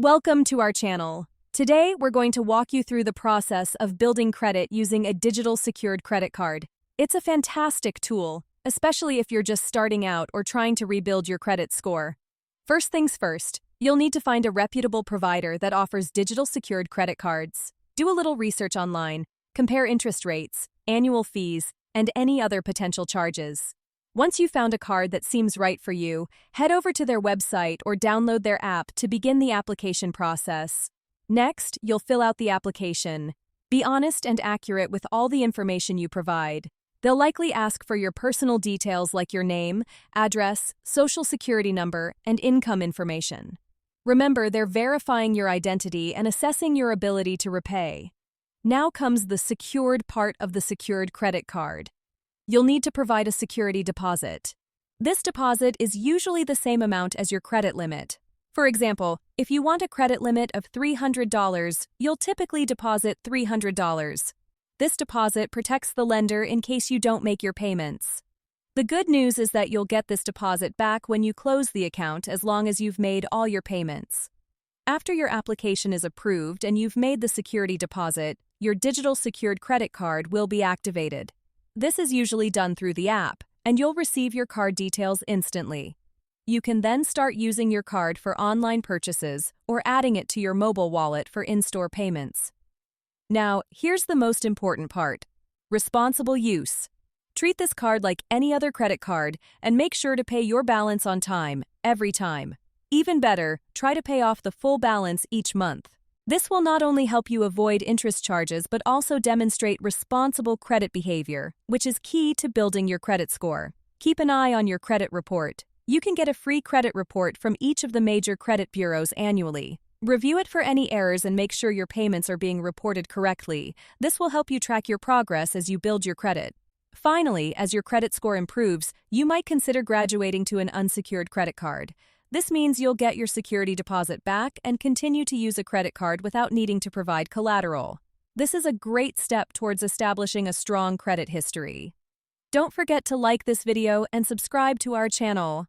Welcome to our channel. Today, we're going to walk you through the process of building credit using a digital secured credit card. It's a fantastic tool, especially if you're just starting out or trying to rebuild your credit score. First things first, you'll need to find a reputable provider that offers digital secured credit cards. Do a little research online, compare interest rates, annual fees, and any other potential charges. Once you've found a card that seems right for you, head over to their website or download their app to begin the application process. Next, you'll fill out the application. Be honest and accurate with all the information you provide. They'll likely ask for your personal details like your name, address, social security number, and income information. Remember, they're verifying your identity and assessing your ability to repay. Now comes the secured part of the secured credit card. You'll need to provide a security deposit. This deposit is usually the same amount as your credit limit. For example, if you want a credit limit of $300, you'll typically deposit $300. This deposit protects the lender in case you don't make your payments. The good news is that you'll get this deposit back when you close the account as long as you've made all your payments. After your application is approved and you've made the security deposit, your digital secured credit card will be activated. This is usually done through the app, and you'll receive your card details instantly. You can then start using your card for online purchases or adding it to your mobile wallet for in-store payments. Now, here's the most important part: responsible use. Treat this card like any other credit card and make sure to pay your balance on time, every time. Even better, try to pay off the full balance each month. This will not only help you avoid interest charges but also demonstrate responsible credit behavior, which is key to building your credit score. Keep an eye on your credit report. You can get a free credit report from each of the major credit bureaus annually. Review it for any errors and make sure your payments are being reported correctly. This will help you track your progress as you build your credit. Finally, as your credit score improves, you might consider graduating to an unsecured credit card. This means you'll get your security deposit back and continue to use a credit card without needing to provide collateral. This is a great step towards establishing a strong credit history. Don't forget to like this video and subscribe to our channel.